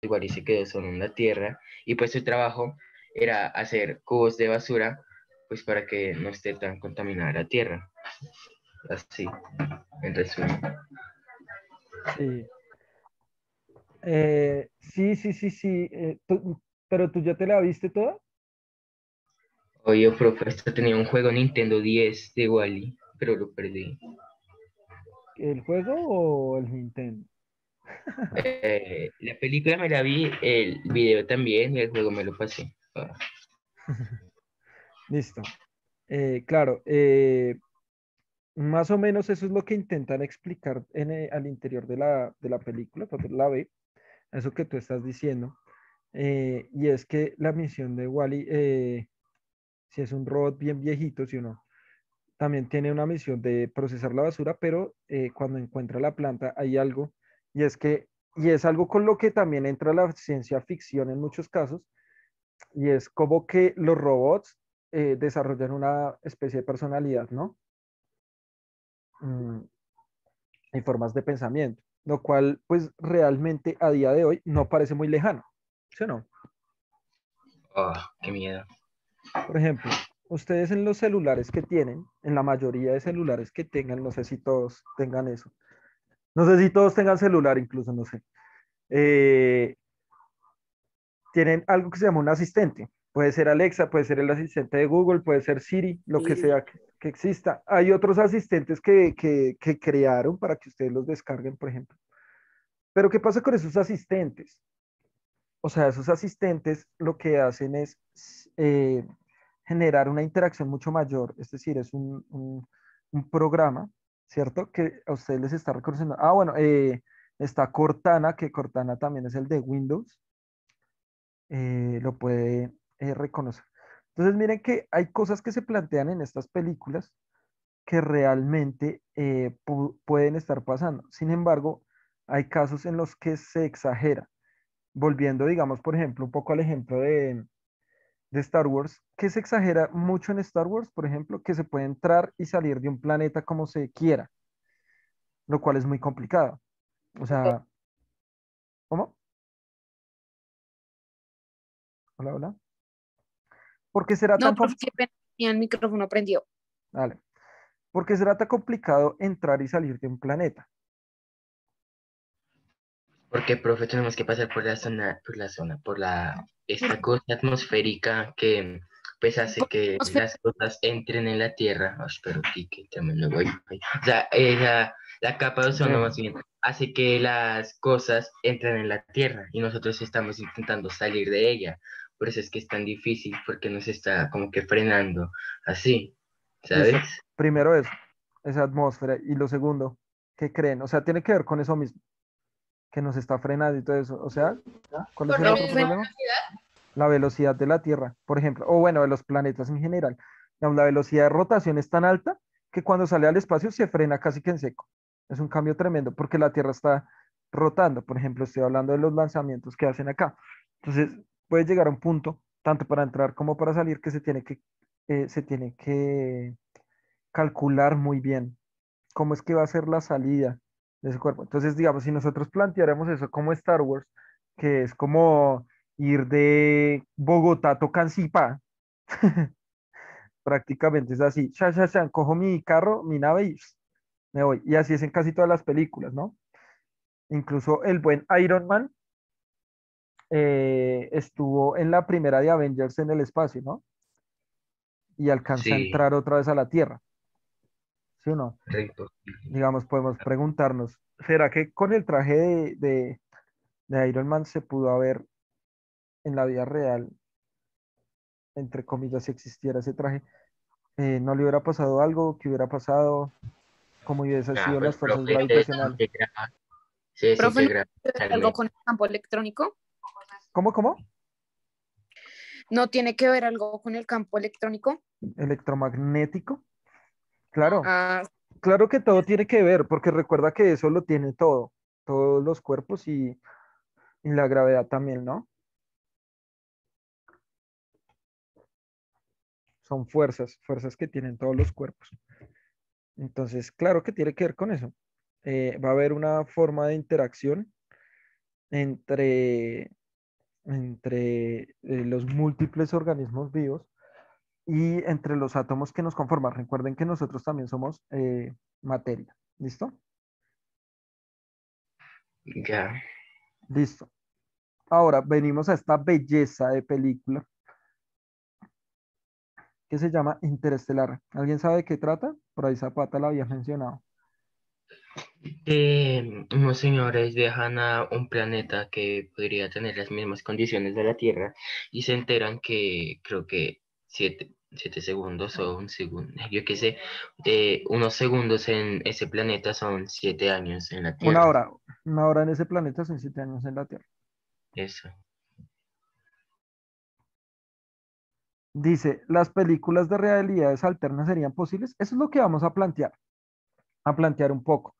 igual y se quedó solo en la Tierra, y pues su trabajo era hacer cubos de basura, pues para que no esté tan contaminada la Tierra. Así, en resumen. Sí. Sí, sí, sí, sí. Pero tú ya te la viste toda, Oye, profe, esto tenía un juego Nintendo 10 de Wally, pero lo perdí. el juego o el Nintendo. La película me la vi, el video también y el juego me lo pasé. Listo. Claro, más o menos eso es lo que intentan explicar al interior de la película, cuando la ve, eso que tú estás diciendo. Y es que la misión de Wally, si es un robot bien viejito, si uno también tiene una misión de procesar la basura, pero cuando encuentra la planta hay algo, y es que, y es algo con lo que también entra la ciencia ficción en muchos casos, y es como que los robots desarrollan una especie de personalidad, ¿no? Mm, y formas de pensamiento, lo cual pues realmente a día de hoy no parece muy lejano, ¿sí o no? Oh, qué miedo. Por ejemplo, ustedes en los celulares que tienen, en la mayoría de celulares que tengan, no sé si todos tengan eso, no sé si todos tengan celular incluso, no sé, eh, tienen algo que se llama un asistente. Puede ser Alexa, puede ser el asistente de Google, puede ser Siri, lo que sea que exista. Hay otros asistentes que crearon para que ustedes los descarguen, por ejemplo. Pero ¿qué pasa con esos asistentes? O sea, esos asistentes lo que hacen es eh, generar una interacción mucho mayor, es decir, es un programa, ¿cierto? Que a ustedes les está reconociendo. Ah, bueno, está Cortana, que Cortana también es el de Windows, lo puede reconocer. Entonces, miren que hay cosas que se plantean en estas películas que realmente pueden estar pasando. Sin embargo, hay casos en los que se exagera. Volviendo, digamos, por ejemplo, un poco al ejemplo de Star Wars, que se exagera mucho en Star Wars, por ejemplo, que se puede entrar y salir de un planeta como se quiera, lo cual es muy complicado. O sea, ¿cómo? Hola, hola. ¿Por qué será tan, No, profe, qué pena, tenía el micrófono prendido. vale. ¿Por qué será tan complicado entrar y salir de un planeta? Porque, profe, tenemos que pasar por esta cosa atmosférica que pues hace Por que atmósfera. las cosas entren en la Tierra. Ay, pero sí, que tremendo wifi. O sea, la capa de ozono Bueno, más bien hace que las cosas entren en la Tierra y nosotros estamos intentando salir de ella. Por eso es que es tan difícil, porque nos está como que frenando así, ¿sabes? listo. Primero eso, esa atmósfera. Y lo segundo, ¿qué creen? O sea, tiene que ver con eso mismo, que nos está frenando y todo eso. O sea, ¿cuál es Por el la otro misma problema? La velocidad de la Tierra, por ejemplo, o bueno, de los planetas en general. Digamos, la velocidad de rotación es tan alta que cuando sale al espacio se frena casi que en seco. Es un cambio tremendo porque la Tierra está rotando. Por ejemplo, estoy hablando de los lanzamientos que hacen acá. Entonces, puede llegar a un punto, tanto para entrar como para salir, que se tiene que calcular muy bien cómo es que va a ser la salida de ese cuerpo. Entonces, digamos, si nosotros planteáramos eso como Star Wars, que es como ir de Bogotá a Tocancipá, prácticamente es así, cojo mi carro, mi nave y me voy. Y así es en casi todas las películas, ¿no? Incluso el buen Iron Man estuvo en la primera de Avengers en el espacio, ¿no? Y alcanza a Sí, entrar otra vez a la Tierra, ¿sí o no? rico. Digamos, podemos preguntarnos, ¿será que con el traje de Iron Man se pudo haber en la vida real, entre comillas, si existiera ese traje, no le hubiera pasado algo, que hubiera pasado, cómo hubiesen Ah, sido pues, las fuerzas profe, gravitacionales? se profe, ¿no desintegra tiene que ver algo totalmente. con el campo electrónico? ¿Cómo, cómo? ¿No tiene que ver algo con el campo electrónico? Electromagnético. Claro, Ah, claro que todo tiene que ver, porque recuerda que eso lo tiene todo, todos los cuerpos y la gravedad también, ¿no? Son fuerzas, fuerzas que tienen todos los cuerpos. Entonces, claro que tiene que ver con eso. Va a haber una forma de interacción entre, los múltiples organismos vivos y entre los átomos que nos conforman. Recuerden que nosotros también somos materia. ¿Listo? Ya. Listo. Ahora venimos a esta belleza de película que se llama Interestelar. ¿Alguien sabe de qué trata? Por ahí Zapata la había mencionado. Unos señores viajan a un planeta que podría tener las mismas condiciones de la Tierra y se enteran que creo que 7 segundos o un segundo, yo qué sé, unos segundos en ese planeta son 7 años en la Una Tierra. hora. Una hora en ese planeta son 7 años en la Tierra. Eso. Dice, ¿las películas de realidades alternas serían posibles? Eso es lo que vamos a plantear un poco.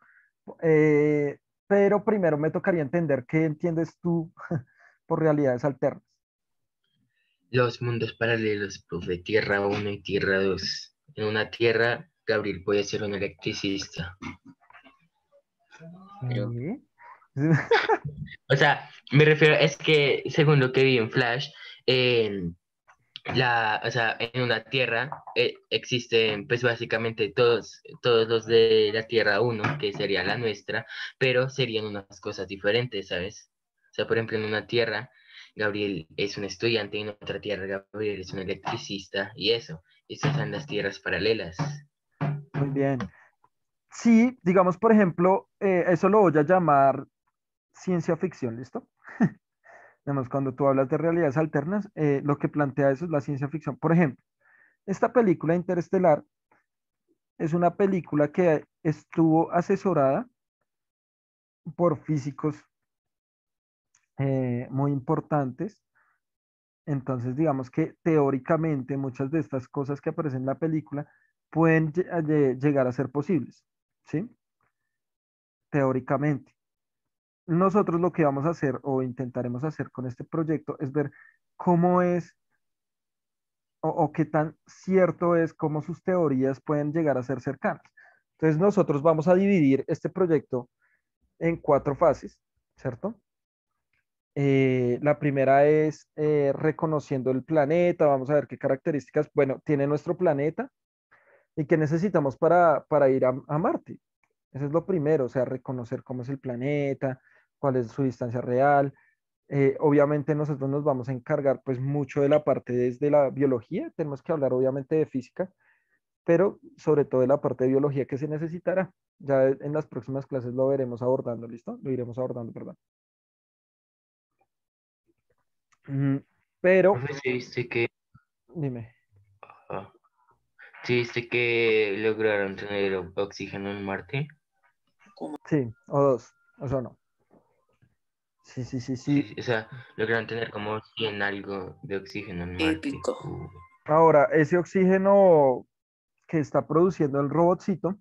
Eh, pero primero me tocaría entender qué entiendes tú por realidades alternas. Los mundos paralelos, profe, Tierra 1 y Tierra 2. En una Tierra, Gabriel puede ser un electricista. Pero, ¿Qué? o sea, me refiero, es que según lo que vi en Flash, o sea, en una Tierra existen pues básicamente todos los de la Tierra 1, que sería la nuestra, pero serían unas cosas diferentes, ¿sabes? O sea, por ejemplo, en una Tierra, Gabriel es un estudiante, y en otra Tierra, Gabriel es un electricista, y eso, esas son las tierras paralelas. Muy bien. Sí, digamos, por ejemplo, eso lo voy a llamar ciencia ficción, ¿listo? Digamos, cuando tú hablas de realidades alternas, lo que plantea eso es la ciencia ficción. Por ejemplo, esta película Interestelar es una película que estuvo asesorada por físicos muy importantes. Entonces, digamos que teóricamente muchas de estas cosas que aparecen en la película pueden llegar a ser posibles, ¿sí? Teóricamente. Nosotros lo que vamos a hacer o intentaremos hacer con este proyecto es ver cómo es o qué tan cierto es cómo sus teorías pueden llegar a ser cercanas. Entonces, nosotros vamos a dividir este proyecto en 4 fases, ¿cierto? La primera es reconociendo el planeta, vamos a ver qué características, bueno, tiene nuestro planeta y qué necesitamos para ir a Marte. Eso es lo primero, o sea, reconocer cómo es el planeta, cuál es su distancia real. Obviamente nosotros nos vamos a encargar pues mucho de la parte desde la biología, tenemos que hablar obviamente de física, pero sobre todo de la parte de biología que se necesitará. Ya en las próximas clases lo veremos abordando, ¿listo? Lo iremos abordando, perdón. Mm, pero, Profe, ¿sí viste que, dime. ah, sí viste que lograron tener oxígeno en Marte? Sí, o dos, o sea, no. Sí, sí, sí, Sí, sí. sí, o sea, lograron tener como 100 algo de oxígeno en Marte. Épico. Ahora, ese oxígeno que está produciendo el robotcito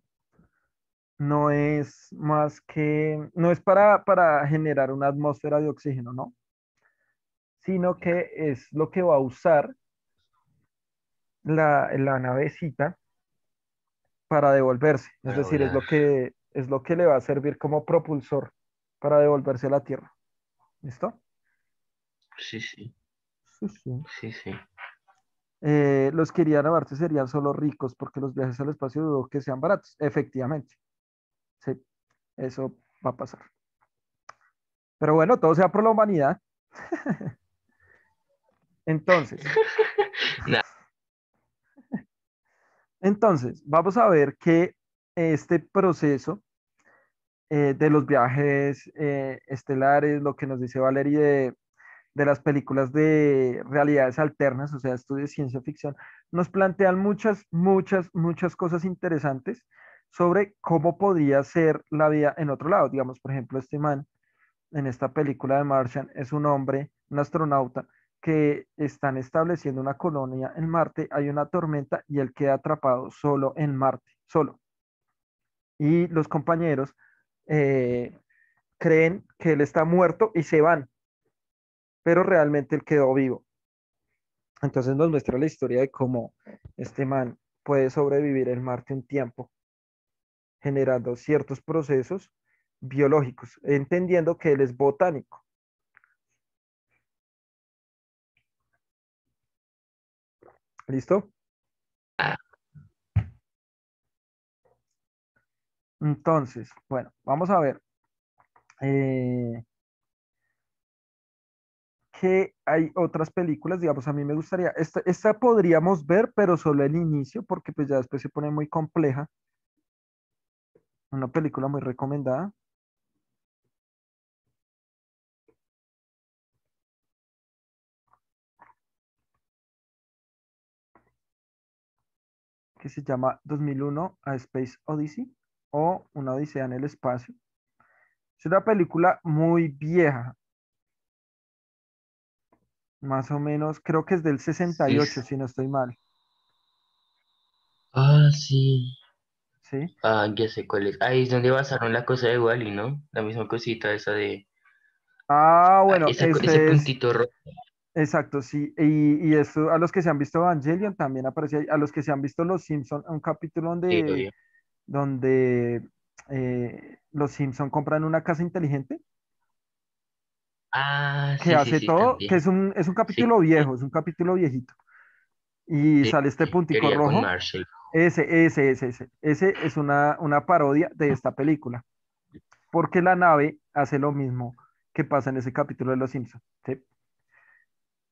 no es más que, no es para generar una atmósfera de oxígeno, ¿no? Sino que es lo que va a usar la navecita para devolverse. Es Para decir, volar. es lo que le va a servir como propulsor para devolverse a la Tierra. ¿Listo? Sí, sí, Sí, sí. sí, sí. Los que irían a Marte serían solo ricos porque los viajes al espacio dudo que sean baratos. Efectivamente, sí, eso va a pasar. Pero bueno, todo sea por la humanidad. Entonces, Nada, vamos a ver que este proceso de los viajes estelares, lo que nos dice Valerie de las películas de realidades alternas, o sea, estudios de ciencia ficción, nos plantean muchas, muchas, muchas cosas interesantes sobre cómo podría ser la vida en otro lado. Digamos, por ejemplo, este man en esta película de Martian es un hombre, un astronauta, que están estableciendo una colonia en Marte, hay una tormenta y él queda atrapado solo en Marte, solo. Y los compañeros eh, creen que él está muerto y se van, pero realmente él quedó vivo. Entonces nos muestra la historia de cómo este man puede sobrevivir en Marte un tiempo, generando ciertos procesos biológicos, entendiendo que él es botánico. ¿Listo? Ah, Entonces, bueno, vamos a ver. eh, que hay otras películas, digamos, a mí me gustaría, esta podríamos ver, pero solo el inicio, porque pues ya después se pone muy compleja. Una película muy recomendada, que se llama 2001 A Space Odyssey o Una Odisea en el Espacio. Es una película muy vieja, más o menos, creo que es del 68 es, si no estoy mal, sí. ¿sí? Ah, ya sé cuál es. Ahí es donde basaron la cosa de Wally, ¿no? La misma cosita esa de... Ah, ah, bueno, ese este es, puntito rojo. exacto, sí, y esto, a los que se han visto Evangelion también aparece ahí, a los que se han visto Los Simpson, un capítulo Sí, donde, obvio. donde los Simpson compran una casa inteligente Ah, que sí, sí, hace sí, todo, que también. es un Sí, capítulo viejo, es un capítulo viejito, y sí, sale este sí. puntico Quería con rojo, Marshall. ese es una parodia de esta película, porque la nave hace lo mismo que pasa en ese capítulo de Los Simpson, ¿sí?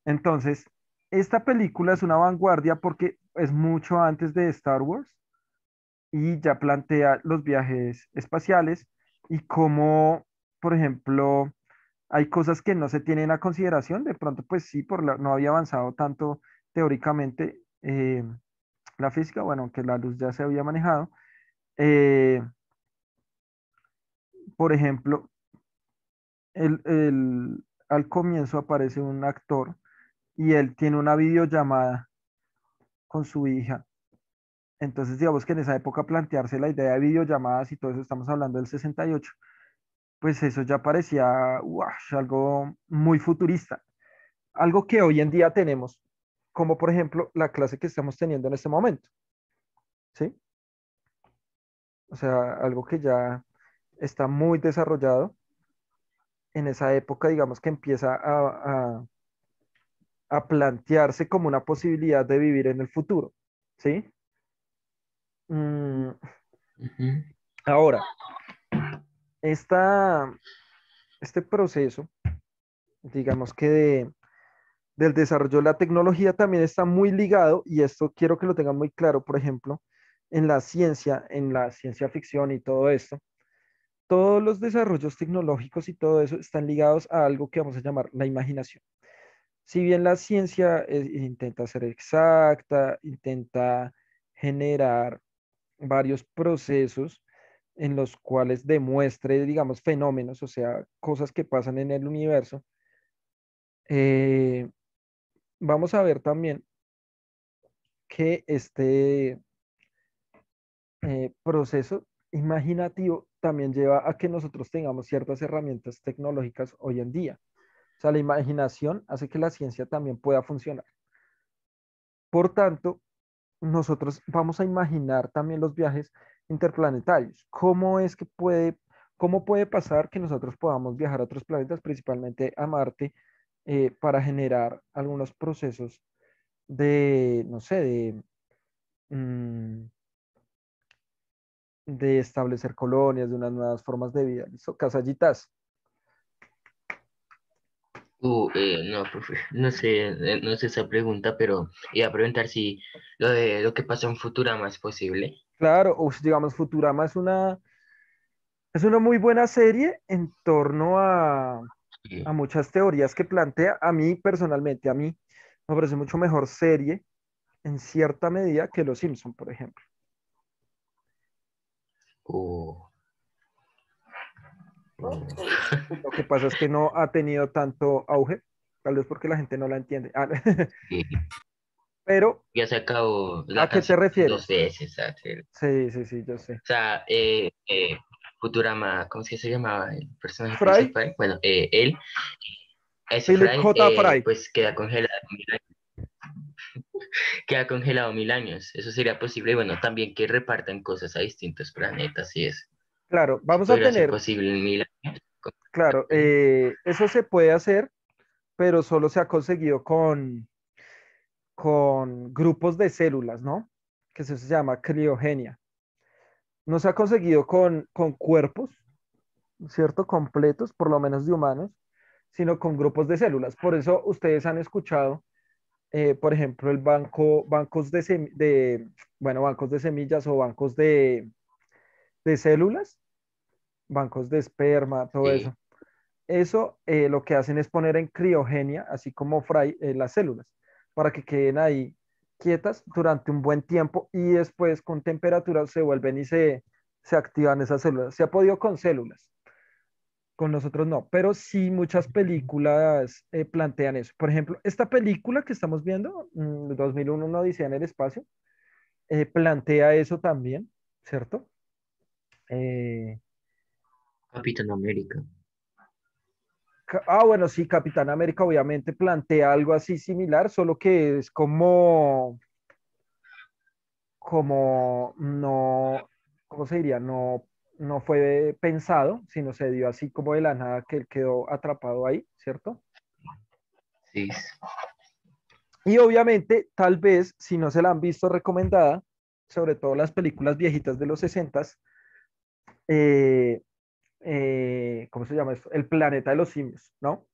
Entonces, esta película es una vanguardia porque es mucho antes de Star Wars y ya plantea los viajes espaciales y cómo, por ejemplo, hay cosas que no se tienen a consideración. De pronto, pues sí, no había avanzado tanto teóricamente la física, bueno, que la luz ya se había manejado. Eh, por ejemplo, al comienzo aparece un actor y él tiene una videollamada con su hija. Entonces, digamos que en esa época plantearse la idea de videollamadas y todo eso, estamos hablando del 68, pues eso ya parecía algo muy futurista, algo que hoy en día tenemos, como por ejemplo la clase que estamos teniendo en este momento, ¿sí? O sea, algo que ya está muy desarrollado en esa época, digamos que empieza a plantearse como una posibilidad de vivir en el futuro, ¿sí? Mm, Ujú. ahora, esta, este proceso, digamos que del desarrollo de la tecnología también está muy ligado, y esto quiero que lo tengan muy claro, por ejemplo, en la ciencia ficción y todo esto, todos los desarrollos tecnológicos y todo eso están ligados a algo que vamos a llamar la imaginación. Si bien la ciencia intenta ser exacta, intenta generar varios procesos en los cuales demuestre, digamos, fenómenos, o sea, cosas que pasan en el universo, eh, vamos a ver también que este proceso imaginativo también lleva a que nosotros tengamos ciertas herramientas tecnológicas hoy en día. O sea, la imaginación hace que la ciencia también pueda funcionar. Por tanto, nosotros vamos a imaginar también los viajes interplanetarios. Cómo puede pasar que nosotros podamos viajar a otros planetas, principalmente a Marte, para generar algunos procesos de, no sé, mm, de establecer colonias, de unas nuevas formas de vida? ¿Listo? Casallitas. No, profe, no sé, no sé esa pregunta, pero iba a preguntar si lo de lo que pasa en Futurama es posible. Claro, digamos, Futurama es una muy buena serie en torno Sí. a muchas teorías que plantea. A mí, personalmente, a mí me parece mucho mejor serie en cierta medida que Los Simpson, por ejemplo. Uh, uh, Lo que pasa es que no ha tenido tanto auge, tal vez porque la gente no la entiende. Ah, sí. pero, Ya se acabó ¿a la qué te canción dos refieres? veces. Sí, sí, sí, yo sé. O sea, Futurama, ¿cómo es que se llamaba el personaje Fry, principal? Bueno, él, ese Philip Fry, J. Fry. pues queda congelado 1000 años. Eso sería posible. Y bueno, también que repartan cosas a distintos planetas y eso. Claro, Si vamos a podría ser tener, posible en 1000 años. claro, eso se puede hacer, pero solo se ha conseguido con grupos de células, ¿no? Que eso se llama criogenia. No se ha conseguido con cuerpos, ¿cierto? Completos, por lo menos de humanos, sino con grupos de células. Por eso ustedes han escuchado, por ejemplo, bancos bueno, bancos de semillas o bancos de células, bancos de esperma, todo Sí. eso. Eso lo que hacen es poner en criogenia, así como fray, las células, para que queden ahí quietas durante un buen tiempo y después con temperatura se vuelven y se activan esas células. Se ha podido con células, con nosotros no, pero sí muchas películas plantean eso. Por ejemplo, esta película que estamos viendo, 2001, una odisea en el espacio, plantea eso también, ¿cierto? Eh, Capitán América. bueno, sí, Capitán América obviamente plantea algo así similar, solo que es como no, ¿cómo se diría? No fue pensado, sino se dio así como de la nada que él quedó atrapado ahí, ¿cierto? Sí. Y obviamente, tal vez, si no se la han visto recomendada, sobre todo las películas viejitas de los 60, ¿cómo se llama esto? El planeta de los simios, ¿no?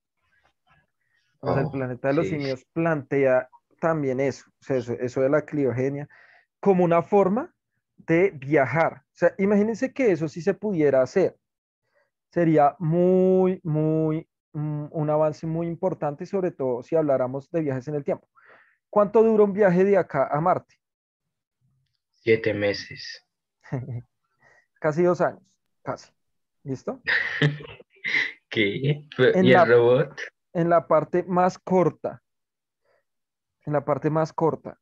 Entonces, el Oh, planeta de los sí. simios plantea también eso, o sea, eso de la criogenia, como una forma de viajar. O sea, imagínense que eso sí se pudiera hacer. Sería un avance muy importante, sobre todo si habláramos de viajes en el tiempo. ¿Cuánto dura un viaje de acá a Marte? 7 meses. Casi 2 años, casi. ¿Listo? ¿Qué? En ¿Y el la, robot? en la parte más corta, en la parte más corta,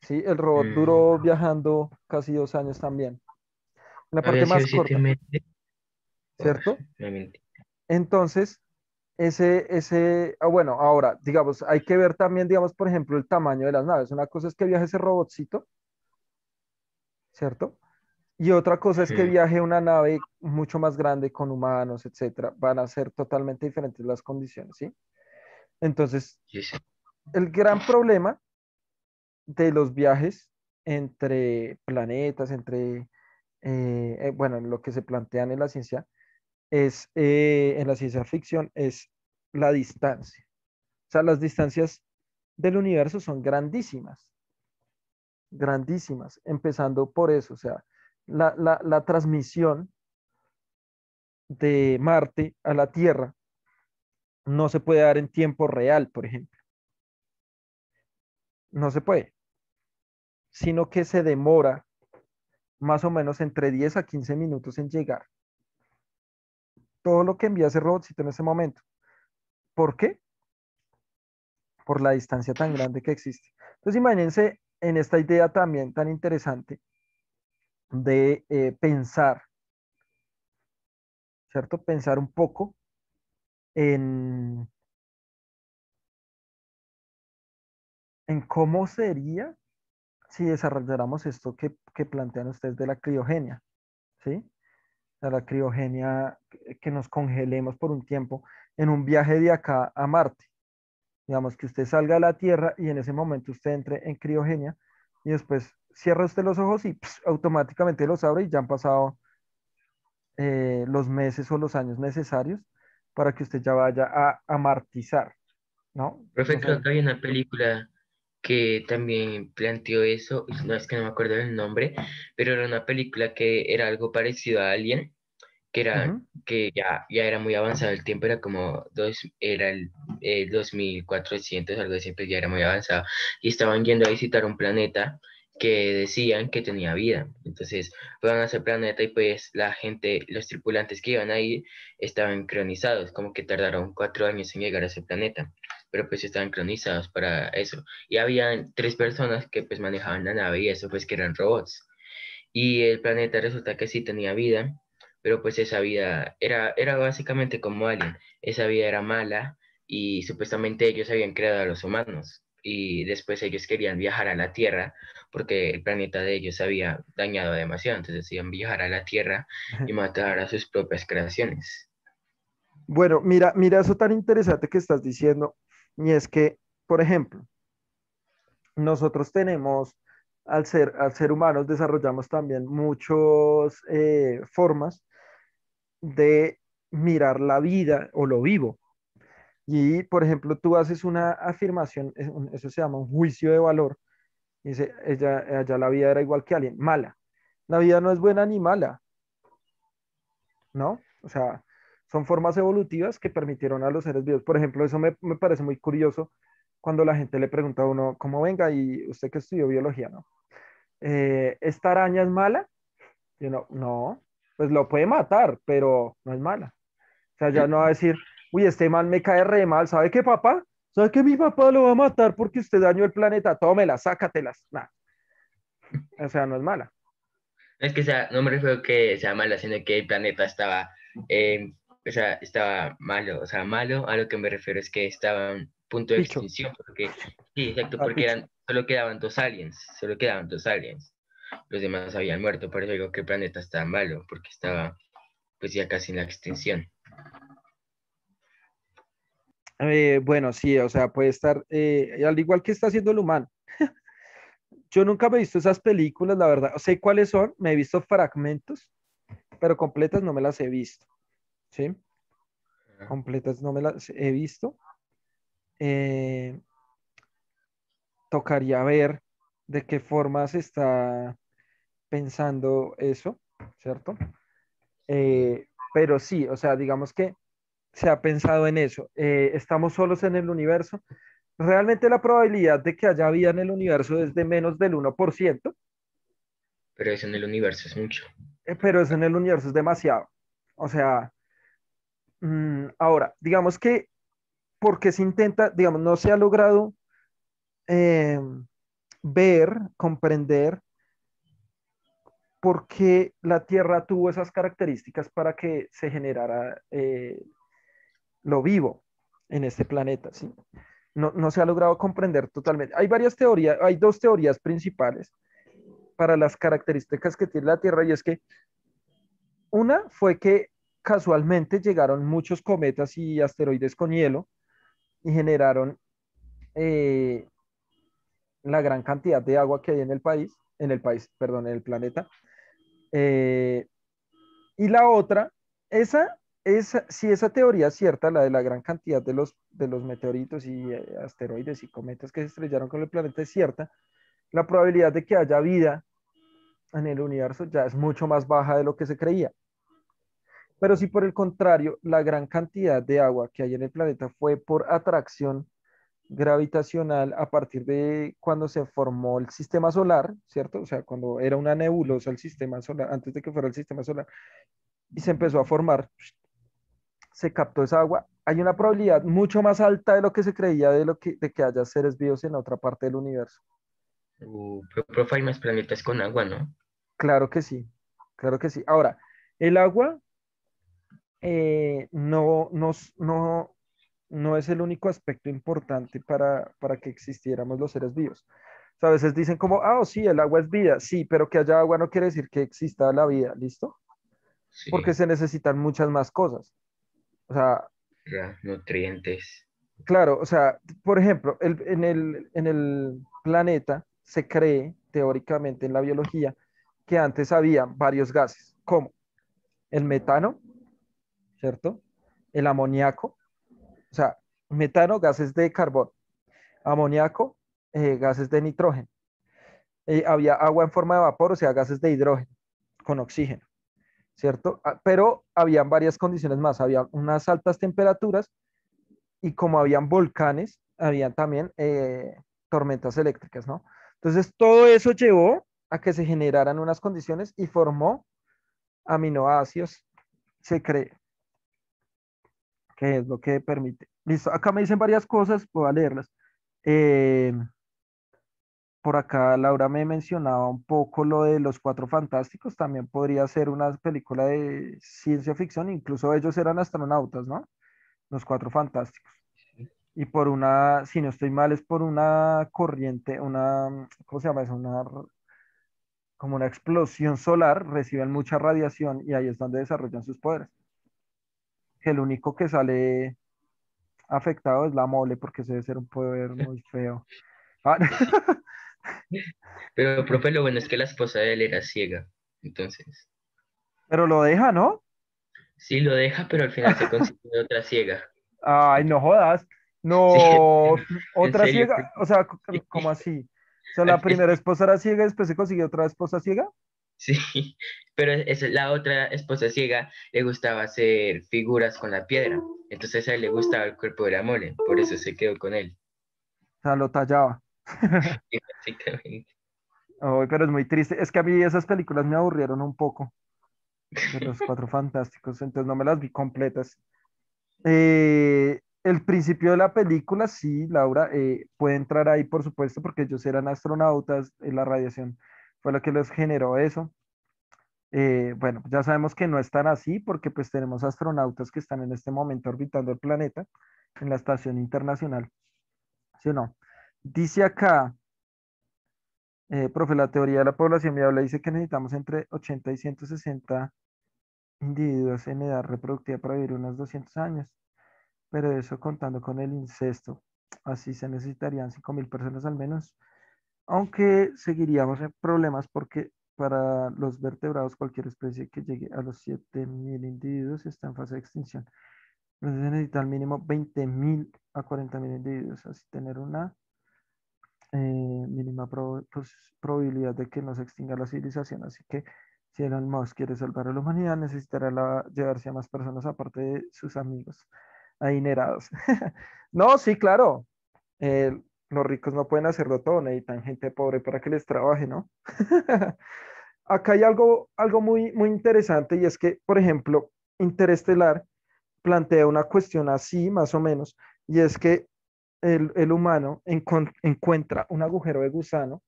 ¿sí? El robot Mm, duró viajando casi 2 años también. En la parte ¿Había sido más siete corta, meses? Uf, ¿cierto? me mentí. Entonces, bueno, ahora, digamos, hay que ver también, digamos, por ejemplo, el tamaño de las naves. Una cosa es que viaje ese robotcito, ¿cierto? Y otra cosa es que Mm, viaje una nave mucho más grande con humanos, etcétera. Van a ser totalmente diferentes las condiciones, ¿sí? Entonces, sí, sí. el gran problema de los viajes entre planetas, bueno, lo que se plantean en la ciencia, en la ciencia ficción, es la distancia. O sea, las distancias del universo son grandísimas, grandísimas, empezando por eso, o sea, la transmisión de Marte a la Tierra no se puede dar en tiempo real, por ejemplo, no se puede, sino que se demora más o menos entre 10 a 15 minutos en llegar. Todo lo que envía ese robotcito en ese momento. ¿Por qué? Por la distancia tan grande que existe. Entonces, imagínense en esta idea también tan interesante de pensar, ¿cierto? Pensar un poco en, en cómo sería si desarrolláramos esto que plantean ustedes de la criogenia, ¿sí? De la criogenia, que nos congelemos por un tiempo en un viaje de acá a Marte. Digamos que usted salga a la Tierra y en ese momento usted entre en criogenia y después cierra usted los ojos y automáticamente los abre y ya han pasado los meses o los años necesarios para que usted ya vaya a amartizar, ¿no? Profe, No creo sé. que hay una película que también planteó eso, y no es que no me acuerdo del nombre, pero era una película que era algo parecido a Alien, que era Ujú. que ya era muy avanzado el tiempo, era como era el 2400, algo así, pues ya era muy avanzado, y estaban yendo a visitar un planeta que decían que tenía vida. Entonces fueron a ese planeta y pues la gente, los tripulantes que iban ahí estaban cronizados, como que tardaron 4 años en llegar a ese planeta, pero pues estaban cronizados para eso. Y habían 3 personas que pues manejaban la nave y eso pues que eran robots. Y el planeta resulta que sí tenía vida, pero pues esa vida era básicamente como Alien. Esa vida era mala y supuestamente ellos habían creado a los humanos. Y después ellos querían viajar a la Tierra porque el planeta de ellos se había dañado demasiado. Entonces decían viajar a la Tierra y matar a sus propias creaciones. Bueno, mira eso tan interesante que estás diciendo, y es que, por ejemplo, nosotros tenemos, al ser humanos, desarrollamos también muchas formas de mirar la vida o lo vivo. Y, por ejemplo, tú haces una afirmación, eso se llama un juicio de valor. Dice, ella la vida era igual que alguien, mala. La vida no es buena ni mala, ¿no? O sea, son formas evolutivas que permitieron a los seres vivos. Por ejemplo, eso me parece muy curioso cuando la gente le pregunta a uno, ¿cómo venga? Y usted que estudió biología, ¿no? ¿Esta araña es mala? Y uno, no, pues lo puede matar, pero no es mala. O sea, ya no va a decir, uy, este man me cae re mal, ¿sabe qué, papá? ¿Sabe que mi papá lo va a matar porque usted dañó el planeta? Tómela, sácatelas. Nah, o sea, no es mala. No es que sea, no me refiero que sea mala, sino que el planeta estaba, o sea, estaba malo. O sea, malo a lo que me refiero es que estaba en punto de Picho, extinción, porque, sí, exacto, a porque picho. solo quedaban dos aliens, solo quedaban dos aliens. Los demás habían muerto, por eso digo que el planeta estaba malo, porque estaba, pues ya casi en la extinción. Bueno, sí, o sea, puede estar, al igual que está haciendo el humano. Yo nunca me he visto esas películas, la verdad. Sé cuáles son, me he visto fragmentos, pero completas no me las he visto, ¿sí? Completas no me las he visto. Eh, Tocaría ver de qué forma se está pensando eso, ¿cierto? Pero sí, o sea, digamos que se ha pensado en eso. Estamos solos en el universo. Realmente la probabilidad de que haya vida en el universo es de menos del 1%, Pero eso en el universo es mucho. pero eso en el universo es demasiado. O sea, ahora, digamos que porque se intenta, digamos, no se ha logrado eh, ver, comprender por qué la Tierra tuvo esas características para que se generara lo vivo en este planeta, ¿sí? No se ha logrado comprender totalmente. Hay varias teorías, hay dos teorías principales para las características que tiene la Tierra y es que una fue que casualmente llegaron muchos cometas y asteroides con hielo y generaron eh, la gran cantidad de agua que hay en el país, perdón, en el planeta. Eh, y la otra, si esa teoría es cierta, la de la gran cantidad de los meteoritos y asteroides y cometas que se estrellaron con el planeta es cierta, la probabilidad de que haya vida en el universo ya es mucho más baja de lo que se creía. Pero si por el contrario, la gran cantidad de agua que hay en el planeta fue por atracción gravitacional a partir de cuando se formó el sistema solar, ¿cierto? O sea, cuando era una nebulosa el sistema solar, antes de que fuera el sistema solar, y se empezó a formar, se captó esa agua, hay una probabilidad mucho más alta de lo que se creía de que haya seres vivos en otra parte del universo. Pero profe, hay más planetas con agua, ¿no? Claro que sí, claro que sí. Ahora, el agua no es el único aspecto importante para que existiéramos los seres vivos. O sea, a veces dicen como, ah, oh, sí, el agua es vida, sí, pero que haya agua no quiere decir que exista la vida, ¿listo? Porque Sí, se necesitan muchas más cosas. O sea, nutrientes. claro, o sea, por ejemplo, en el planeta se cree, teóricamente en la biología, que antes había varios gases, como el metano, ¿cierto? El amoníaco, o sea, metano, gases de carbón, amoníaco, gases de nitrógeno. Había agua en forma de vapor, o sea, gases de hidrógeno con oxígeno, ¿cierto? Pero habían varias condiciones más, había unas altas temperaturas y como habían volcanes, habían también tormentas eléctricas, ¿no? Entonces, todo eso llevó a que se generaran unas condiciones y formó aminoácidos, se cree, que es lo que permite. Listo, acá me dicen varias cosas, voy a leerlas. Eh, por acá Laura me mencionaba un poco lo de los Cuatro Fantásticos, también podría ser una película de ciencia ficción, incluso ellos eran astronautas, ¿no? Los Cuatro Fantásticos. Y por una, si no estoy mal, es por una corriente, ¿cómo se llama eso? Como una explosión solar, reciben mucha radiación y ahí es donde desarrollan sus poderes. Que el único que sale afectado es la mole, porque se debe ser un poder muy feo. Ah, Pero, profe, lo bueno es que la esposa de él era ciega. Entonces, pero lo deja, ¿no? sí lo deja, pero al final se consigue otra ciega. Ay, no jodas. Sí, No, en otra serio. ciega, o sea, ¿cómo así? O sea, la Es primera esposa era ciega y después se consiguió otra esposa ciega. Sí, pero la otra esposa ciega le gustaba hacer figuras con la piedra. Entonces a él le gustaba el cuerpo de la mole, por eso se quedó con él. O sea, lo tallaba. Sí, básicamente. Ay, pero es muy triste. Es que a mí esas películas me aburrieron un poco de los Cuatro Fantásticos, entonces no me las vi completas. El principio de la película, sí, Laura, puede entrar ahí, por supuesto, porque ellos eran astronautas, la radiación fue lo que les generó eso. Bueno, ya sabemos que no es tan así porque pues tenemos astronautas que están en este momento orbitando el planeta en la Estación Internacional, ¿sí o no? Dice acá, profe, la teoría de la población viable dice que necesitamos entre 80 y 160 individuos en edad reproductiva para vivir unos 200 años, pero eso contando con el incesto, así se necesitarían 5.000 personas al menos, aunque seguiríamos en problemas porque para los vertebrados cualquier especie que llegue a los 7.000 individuos está en fase de extinción. Entonces se necesita al mínimo 20.000 a 40.000 individuos, así tener una mínima probabilidad de que no se extinga la civilización. Así que si Elon Musk quiere salvar a la humanidad, necesitará llevarse a más personas aparte de sus amigos adinerados. No, sí, claro. Los ricos no pueden hacerlo todo, necesitan gente pobre para que les trabaje, ¿no? Acá hay algo muy, muy interesante y es que, por ejemplo, Interestelar plantea una cuestión así, más o menos, y es que el humano encuentra un agujero de gusano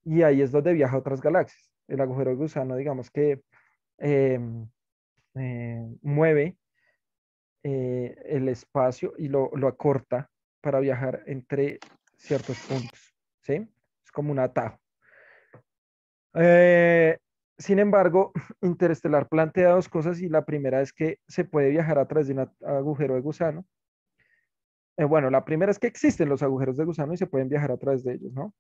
y ahí es donde viaja a otras galaxias. El agujero de gusano, digamos que eh, mueve el espacio y lo acorta para viajar entre ciertos puntos, ¿sí? Es como un atajo. Eh, Sin embargo, Interestelar plantea dos cosas y la primera es que se puede viajar a través de un agujero de gusano. Bueno, la primera es que existen los agujeros de gusano y se pueden viajar a través de ellos, ¿no?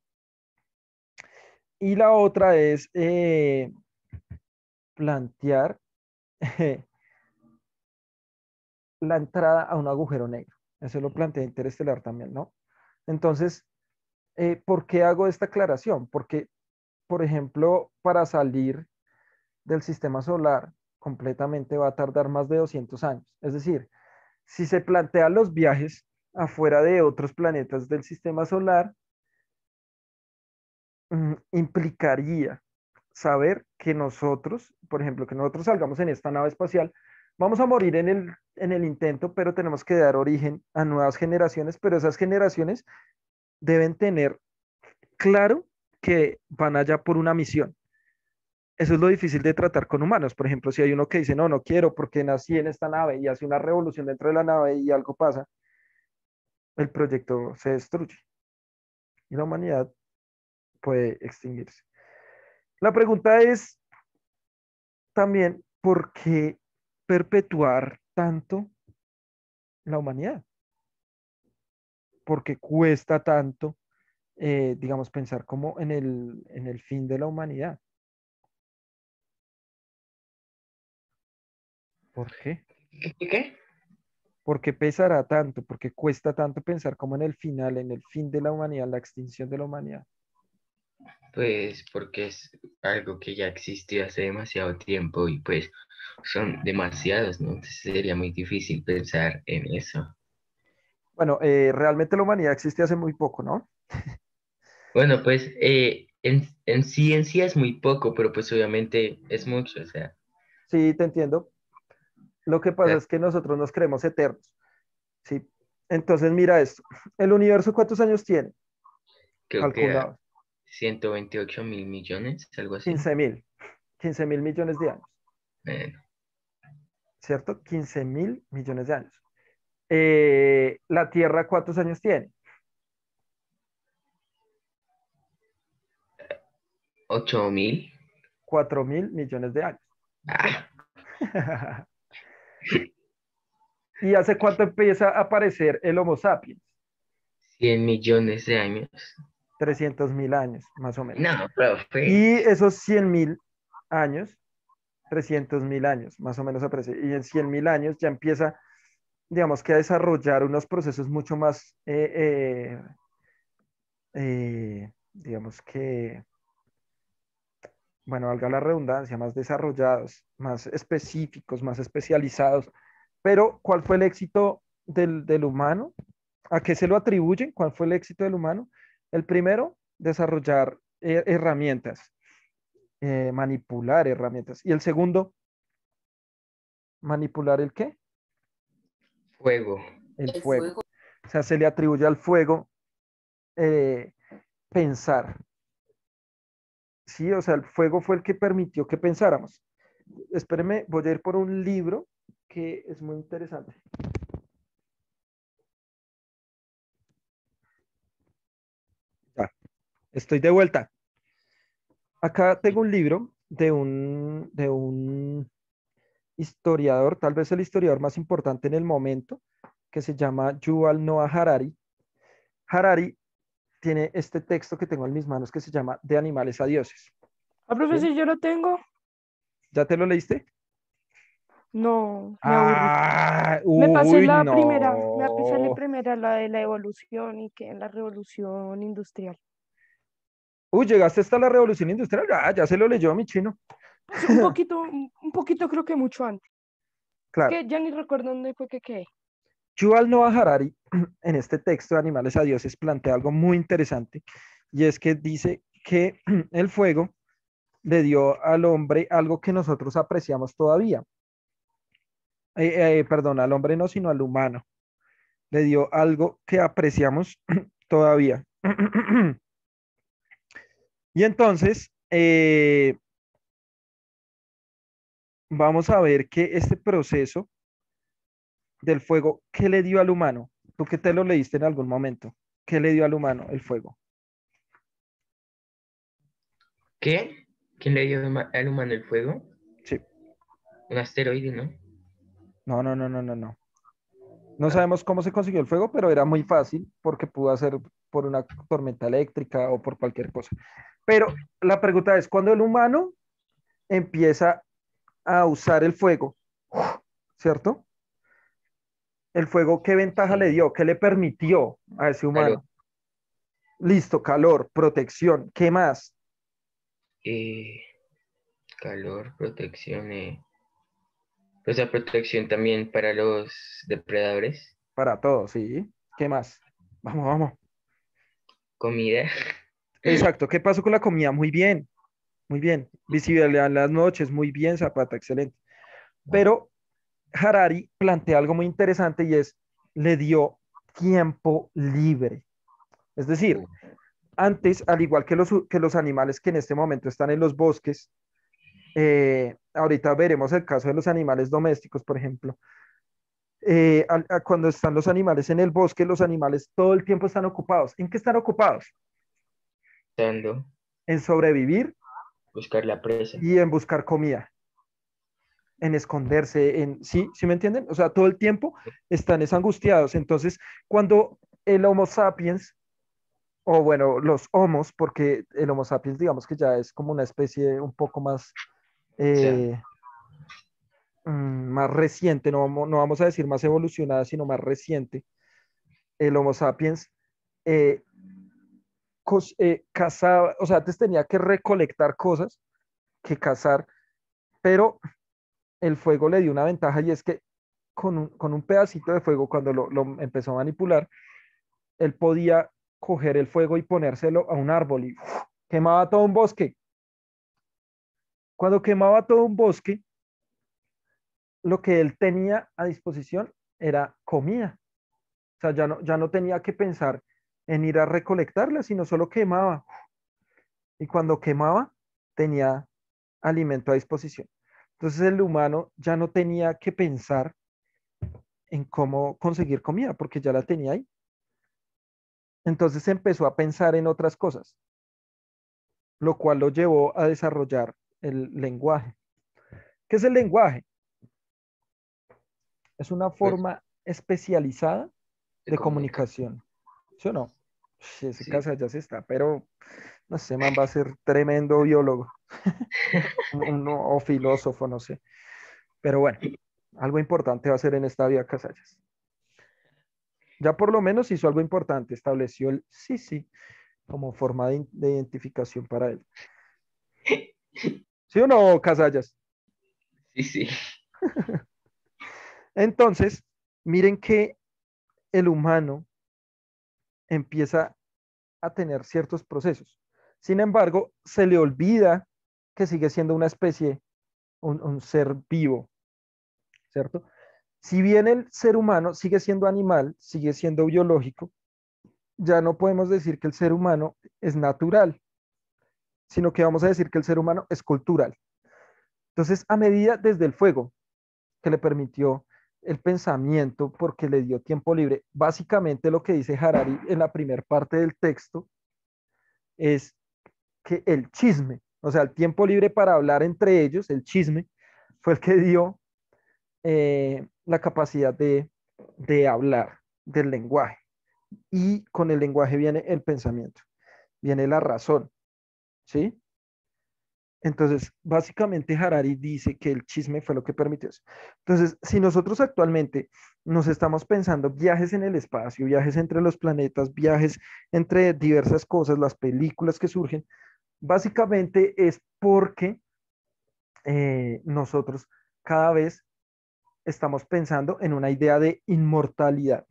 Y la otra es plantear la entrada a un agujero negro. Eso lo plantea Interestelar también, ¿no? Entonces, ¿por qué hago esta aclaración? Porque, por ejemplo, para salir del sistema solar completamente va a tardar más de 200 años. Es decir, si se plantean los viajes afuera de otros planetas del sistema solar, implicaría saber que nosotros, por ejemplo, que nosotros salgamos en esta nave espacial, vamos a morir en el intento, pero tenemos que dar origen a nuevas generaciones, pero esas generaciones deben tener claro que van allá por una misión. Eso es lo difícil de tratar con humanos. Por ejemplo, si hay uno que dice, no, no quiero porque nací en esta nave y hace una revolución dentro de la nave y algo pasa, el proyecto se destruye y la humanidad puede extinguirse. La pregunta es también, ¿por qué perpetuar tanto la humanidad? ¿Por qué cuesta tanto, digamos, pensar como en el fin de la humanidad? ¿Por qué? ¿Qué? ¿Por qué pesará tanto? ¿Por qué cuesta tanto pensar como en el final, en el fin de la humanidad, la extinción de la humanidad? Pues porque es algo que ya existió hace demasiado tiempo y pues son demasiados, ¿no? Entonces sería muy difícil pensar en eso. Bueno, realmente la humanidad existe hace muy poco, ¿no? Bueno, pues en ciencia es muy poco, pero pues obviamente es mucho, Sí, te entiendo. Lo que o pasa sea, es que nosotros nos creemos eternos, ¿sí? Entonces, mira esto. ¿El universo cuántos años tiene? creo que a Calculados. 128.000 millones, algo así. 15.000. 15.000 millones de años, Bueno, ¿cierto? 15.000 millones de años. ¿La Tierra cuántos años tiene? 8.000. 4.000 millones de años. Ah, ¿Y hace cuánto empieza a aparecer el Homo sapiens? 100 millones de años. 300.000 años, más o menos. No, profe. Y esos 100.000 años, 300.000 años, más o menos aparece. Y en 100.000 años ya empieza, digamos que a desarrollar unos procesos mucho más, digamos que, bueno, valga la redundancia, más desarrollados, más específicos, más especializados. Pero, ¿cuál fue el éxito del humano? ¿A qué se lo atribuyen? ¿Cuál fue el éxito del humano? El primero, desarrollar herramientas, manipular herramientas. Y el segundo, manipular el qué? Fuego. El fuego. O sea, se le atribuye al fuego eh, pensar. Sí, o sea, el fuego fue el que permitió que pensáramos. Espéreme, voy a ir por un libro que es muy interesante. Ya, estoy de vuelta. Acá tengo un libro de un historiador, tal vez el historiador más importante en el momento, que se llama Yuval Noah Harari. Harari tiene este texto que tengo en mis manos que se llama De animales a dioses. Ah, profe, ¿Sí? si yo lo tengo. ¿Ya te lo leíste? No, me aburrí. Ah, Me pasé uy, la primera, me pasé la no. primera, la de la evolución y que en la revolución industrial. Uy, llegaste hasta la revolución industrial. Ya se lo leyó mi chino. Sí, un poquito creo que mucho antes. Es Claro. que ya ni recuerdo dónde fue que quedé. Yuval Noah Harari, en este texto de Animales a Dioses, plantea algo muy interesante y es que dice que el fuego le dio al hombre algo que nosotros apreciamos todavía. Perdón, al hombre no, sino al humano. Le dio algo que apreciamos todavía. Y entonces, vamos a ver que este proceso del fuego, ¿qué le dio al humano? Tú que te lo leíste en algún momento, ¿qué le dio al humano el fuego? ¿Qué? ¿Quién le dio al humano el fuego? Sí. Un asteroide, ¿no? No, no, no, no, no, no. No sabemos cómo se consiguió el fuego, pero era muy fácil porque pudo ser por una tormenta eléctrica o por cualquier cosa. Pero la pregunta es, ¿cuándo el humano empieza a usar el fuego? ¿Cierto? El fuego, ¿qué ventaja le Sí. dio? ¿Qué le permitió a ese Calor. humano? Listo, calor, protección, ¿qué más? eh, calor, protección. Pues la protección también para los depredadores. Para todos, ¿sí? ¿Qué más? Vamos, vamos. Comida. Exacto, ¿qué pasó con la comida? Muy bien, muy bien. Visibilidad en las noches, muy bien, Zapata, excelente. Pero Harari plantea algo muy interesante y es, le dio tiempo libre. Es decir, Uh, antes, al igual que los animales que en este momento están en los bosques, ahorita veremos el caso de los animales domésticos, por ejemplo. Cuando están los animales en el bosque, los animales todo el tiempo están ocupados. ¿En qué están ocupados? Dando, En sobrevivir buscar la presa. y en buscar comida, en esconderse, ¿sí? ¿Sí me entienden? O sea, todo el tiempo están angustiados. Entonces, cuando el Homo sapiens, o bueno, los homos, porque el Homo sapiens digamos que ya es como una especie un poco más, O sea, eh, más reciente, no vamos a decir más evolucionada, sino más reciente, el Homo sapiens eh, cazaba, o sea, antes tenía que recolectar cosas que cazar, pero el fuego le dio una ventaja y es que con un pedacito de fuego, cuando lo empezó a manipular, él podía coger el fuego y ponérselo a un árbol y ¡uf! Quemaba todo un bosque. Cuando quemaba todo un bosque, lo que él tenía a disposición era comida. O sea, ya no tenía que pensar en ir a recolectarla, sino solo quemaba. Y cuando quemaba, tenía alimento a disposición. Entonces el humano ya no tenía que pensar en cómo conseguir comida, porque ya la tenía ahí. Entonces empezó a pensar en otras cosas, lo cual lo llevó a desarrollar el lenguaje. ¿Qué es el lenguaje? Es una pues, forma especializada de de comunicar. comunicación. ¿Sí o no? Ese Sí. Casallas está, pero no sé, man, va a ser tremendo biólogo o filósofo, no sé. Pero bueno, algo importante va a ser en esta vida Casallas. Ya por lo menos hizo algo importante, estableció el sí, sí, como forma de identificación para él. ¿Sí o no, Casallas? Sí, sí. Entonces, miren que el humano empieza a tener ciertos procesos. Sin embargo, se le olvida que sigue siendo una especie, un ser vivo, ¿cierto? Si bien el ser humano sigue siendo animal, sigue siendo biológico, ya no podemos decir que el ser humano es natural, sino que vamos a decir que el ser humano es cultural. Entonces, a medida desde el fuego que le permitió el pensamiento porque le dio tiempo libre, básicamente lo que dice Harari en la primera parte del texto es que el chisme, o sea, el tiempo libre para hablar entre ellos, el chisme, fue el que dio la capacidad de hablar, del lenguaje. Y con el lenguaje viene el pensamiento, viene la razón, ¿sí? Entonces, básicamente Harari dice que el chisme fue lo que permitió eso. Entonces, si nosotros actualmente nos estamos pensando viajes en el espacio, viajes entre los planetas, viajes entre diversas cosas, las películas que surgen, básicamente es porque nosotros cada vez estamos pensando en una idea de inmortalidad.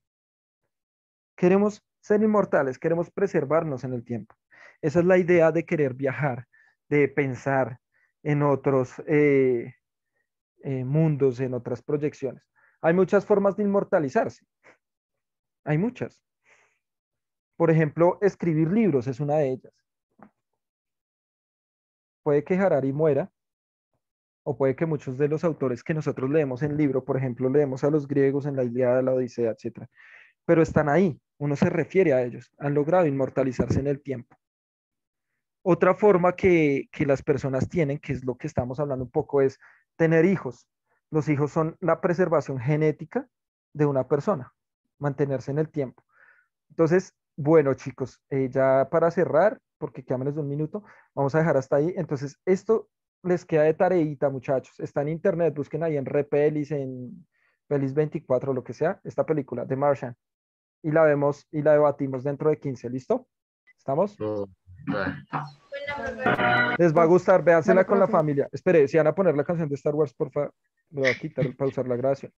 Queremos ser inmortales, queremos preservarnos en el tiempo. Esa es la idea de querer viajar, de pensar en otros mundos, en otras proyecciones. Hay muchas formas de inmortalizarse, hay muchas. Por ejemplo, escribir libros es una de ellas. Puede que Harari muera, o puede que muchos de los autores que nosotros leemos en libro, por ejemplo, leemos a los griegos en la Ilíada, la Odisea, etcétera, pero están ahí, uno se refiere a ellos, han logrado inmortalizarse en el tiempo. Otra forma que las personas tienen, que es lo que estamos hablando un poco, es tener hijos. Los hijos son la preservación genética de una persona, mantenerse en el tiempo. Entonces, bueno, chicos, ya para cerrar, porque queda menos de un minuto, vamos a dejar hasta ahí. Entonces, esto les queda de tareita, muchachos. Está en internet, busquen ahí en Repelis, en Pelis 24, lo que sea, esta película, The Martian, y la vemos y la debatimos dentro de 15. ¿Listo? ¿Estamos? Oh, va. Les va a gustar, véansela Vale, con la profe. familia. Espere, si van a poner la canción de Star Wars, porfa, le voy a quitar, pausar la grabación.